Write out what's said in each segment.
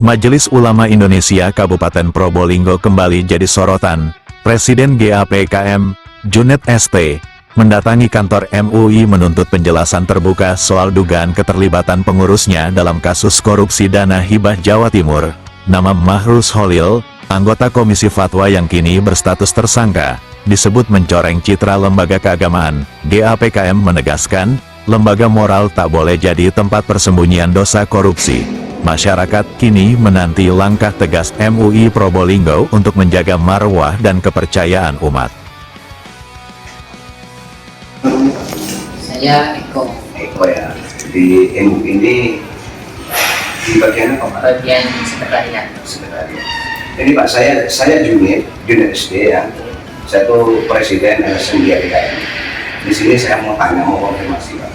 Majelis Ulama Indonesia Kabupaten Probolinggo kembali jadi sorotan. Presiden GAPKM, Junet ST, mendatangi kantor MUI menuntut penjelasan terbuka soal dugaan keterlibatan pengurusnya dalam kasus korupsi dana hibah Jawa Timur. Nama Mahrus Holil, anggota Komisi Fatwa yang kini berstatus tersangka, disebut mencoreng citra lembaga keagamaan. GAPKM menegaskan, lembaga moral tak boleh jadi tempat persembunyian dosa korupsi. Masyarakat kini menanti langkah tegas MUI Probolinggo untuk menjaga marwah dan kepercayaan umat. Saya Eko. Eko ya. Di MUI ini di bagian apa Pak? Bagian sekretariat. Sekretariat. Jadi Pak, saya Junet SD ya. Saya tuh presiden LSM GAPKM. Di sini saya mau tanya, mau konfirmasi Pak.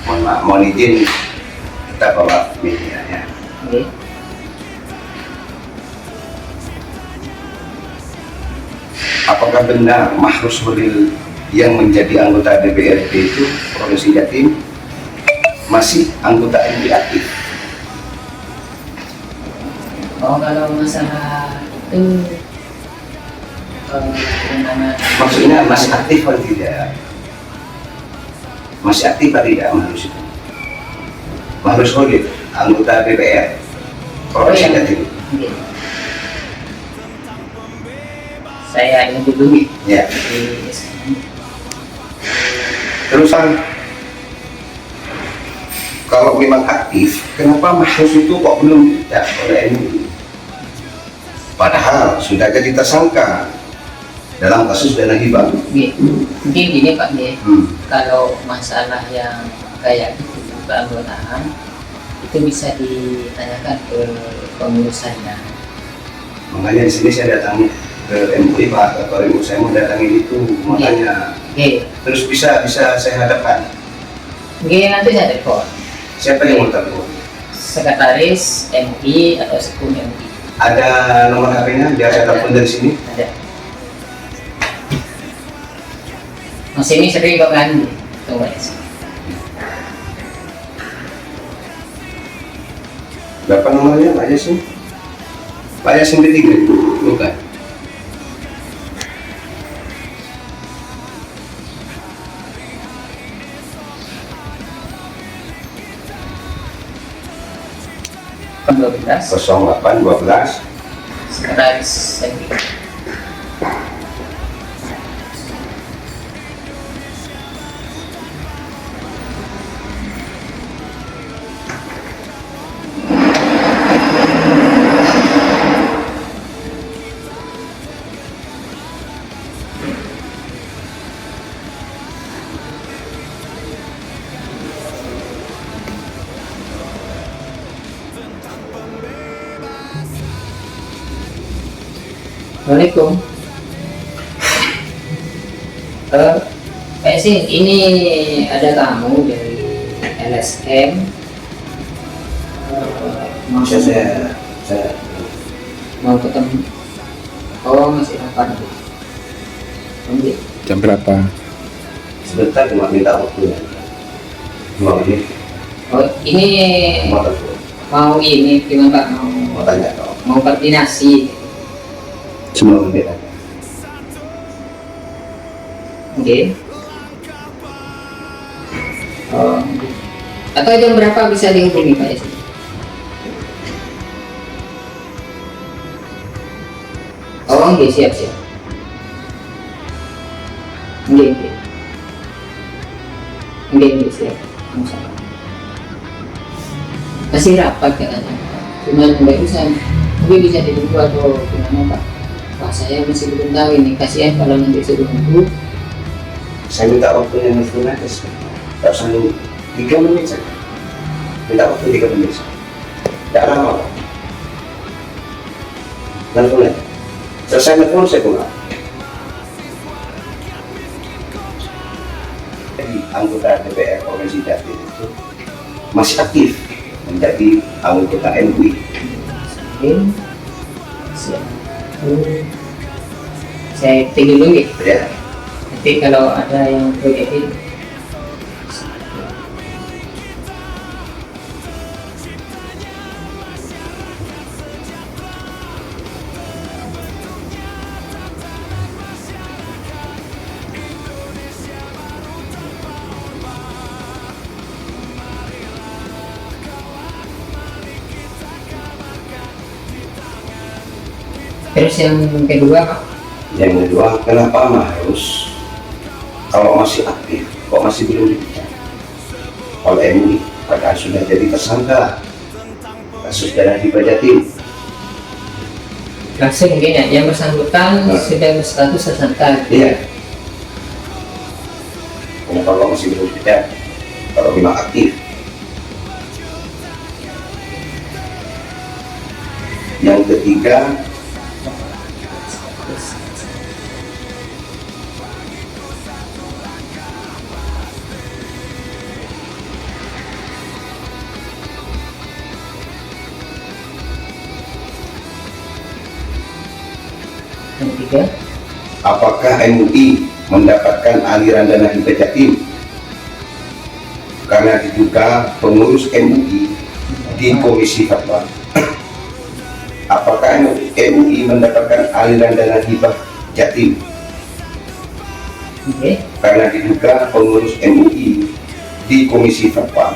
Mohon maaf, mohon izin kita bawa media ya. Apakah benar Mahrus Holil yang menjadi anggota DPRD itu Provinsi Jatim masih anggota MUI aktif? Oh, kalau masalah itu Maksudnya masih aktif atau tidak? Masih aktif atau tidak Mahrus itu? Mahrus Holil, anggota DPR Provinsi Jatim. saya ingin dulu Ya. Terusan, kalau memang aktif, kenapa Mahrus itu kok belum ditindak oleh MUI? Padahal sudah jadi tersangka dalam kasus dana hibah. Mungkin gini Pak, kalau masalah yang kayak gitu keanggotaan itu bisa ditanyakan ke pengurusannya. Makanya di sini saya datangi ke MUI Pak, Ketua MUI saya mau datangin itu, makanya. Terus bisa saya hadapkan. Nanti saya telepon. Siapa yang mau telepon? Sekretaris MUI atau Sekum MUI. Ada nomor HP-nya biar saya telepon dari sini. Ada. Mas ini sering kok kan? Tunggu aja. Berapa nomornya Pak Yasin? Pak Yasin B3? Bukan. Belas. 0812 Sekretaris MUI. Assalamualaikum. Pak sih, ini ada tamu dari LSM. Mau saya mau ketemu. Oh, masih rapat. Jam berapa? sebentar cuma minta waktunya 2 menit. Oh, ini Mau telepon, mau ini gimana Pak? mau tanya kau. Mau koordinasi. 10 menit aja. Oke. Oh, atau jam berapa bisa dihubungi Pak Yasin? Oh, oke, siap. Oke, siap. Masalah. Masih rapat katanya. Cuman nggak bisa. Mungkin bisa ditunggu atau gimana Pak? Pak, saya masih belum tahu ini. Kasihan kalau nanti suruh nunggu. Saya minta waktunya nelfon aja sih. Tak usah 3 menit saja. Minta waktu 3 menit saja. Tidak lama Pak. Nelfon aja. Selesai nelfon saya pulang. Jadi anggota DPR Provinsi Jatim itu masih aktif menjadi anggota MUI. Oke. Siap. Saya tinggal dulu Ya. nanti kalau ada yang berjadi Terus yang kedua Pak, Yang kedua, kenapa Mahrus kalau masih aktif kok masih belum dipecat oleh MUI padahal sudah jadi tersangka kasus dana hibah Jatim? langsung mungkin ya, yang bersangkutan sudah berstatus tersangka. Iya. Kenapa kok masih belum dipecat kalau memang aktif? Yang ketiga, Yang ketiga, apakah MUI mendapatkan aliran dana hibah Jatim karena diduga pengurus MUI di Komisi Fatwa? Apakah MUI mendapatkan aliran dana hibah Jatim oke, karena diduga pengurus MUI di Komisi Fatwa?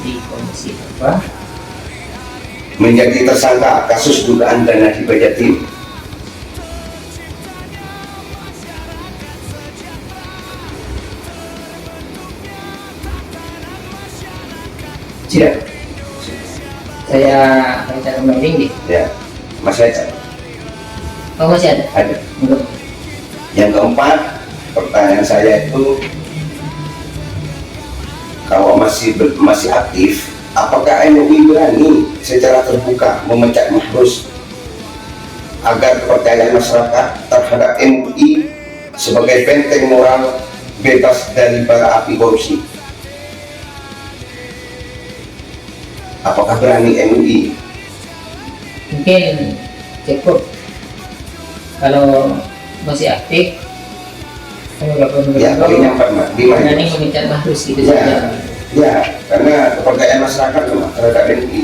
di komisi apa? Menjadi tersangka kasus dugaan dana hibah Jatim. Tidak. Saya baca kembali nih. Ya, masih ada. Oh masih ada? Ada. Belum. Yang keempat, pertanyaan saya itu, kalau masih aktif, apakah MUI berani secara terbuka memecat Mahrus agar kepercayaan masyarakat terhadap MUI sebagai benteng moral bebas dari bara api korupsi? Apakah berani MUI? Mungkin cukup kalau masih aktif. Kalau Ya, poin yang pertama, berani memecat Mahrus gitu saja. Ya, karena kepercayaan masyarakat lemah terhadap MUI.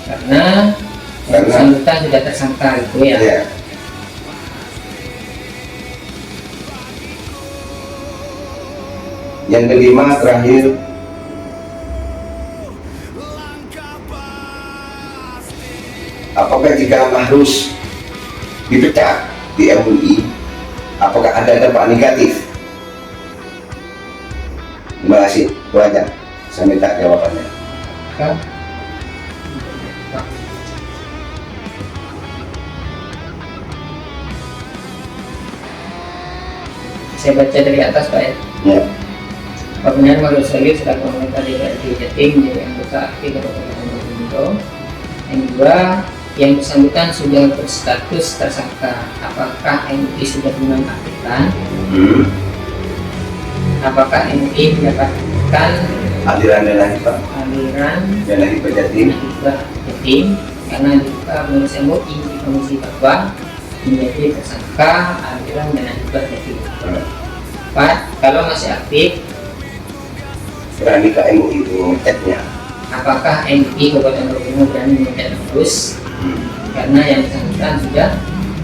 Karena yang bersangkutan sudah tersangka gitu ya. Ya. Yang kelima terakhir, apakah jika Mahrus dipecat di MUI, apakah ada dampak negatif? Terima kasih, itu aja. Saya minta jawabannya. Kan? Saya baca dari atas Pak ya. Ya. Pemilihan Mahrus Khalil selaku anggota DPRD Jatim menjadi anggota aktif Kabupaten Probolinggo. Yang kedua, yang bersangkutan sudah berstatus tersangka. Apakah MUI sudah menonaktifkan? Apakah MUI mendapatkan Aliran dana hibah, aliran dana hibah Jatim. hibah Jatim karena dibuka pengurus MUI di Komisi Fatwa menjadi tersangka aliran dana hibah Jatim. 4. Kalau masih aktif, Berani ke MUI itu memecatnya? apakah MUI Kabupaten Probolinggo berani memecat Mahrus karena yang bersangkutan sudah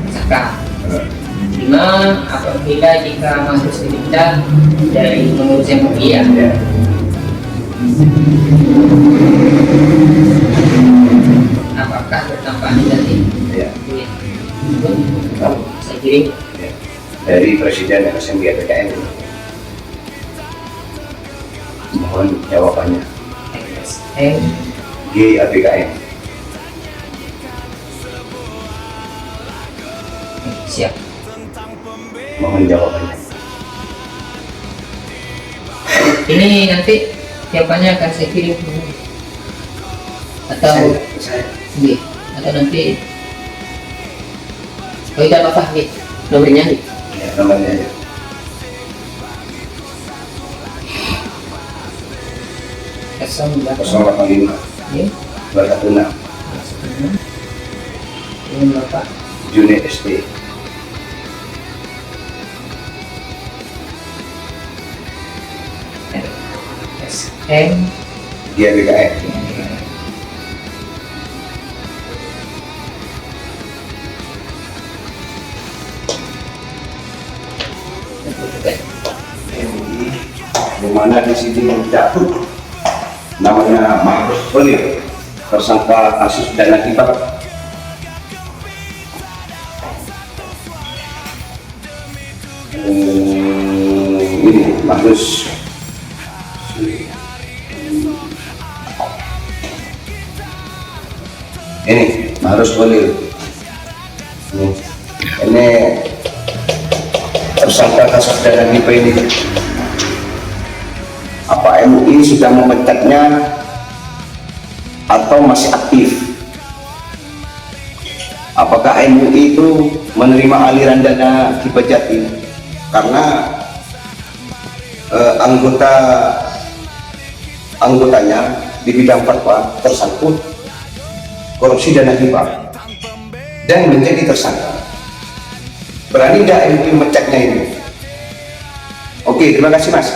tersangka? 5. Apabila jika Mahrus dipecat dari pengurus MUI ya, Ya. apakah berdampak negatif? Ya. Iya. Saya kirim. Ya. Dari Presiden LSM GAPKM. Mohon jawabannya. LSM GAPKM. siap. Mohon jawabannya. Ini nanti jawabannya akan saya kirim atau Saya. iya, atau nanti oh tidak apa-apa nih nomornya nih. Ya, nomornya aja. 085 Iya. 216 Ini Bapak Junit SD. LSM GAPKM. MUI, di mana di sini mencabut namanya Mahrus Khalil, tersangka kasus dana hibah. Ini Mahrus Khalil. Ini tersangka kasus dana hibah ini. Apa MUI sudah memecatnya atau masih aktif? Apakah MUI itu menerima aliran dana hibah Jatim? Karena anggotanya di bidang fatwa tersangkut korupsi dana hibah dan menjadi tersangka. Berani nggak MUI memecatnya ini? Oke, terima kasih Mas.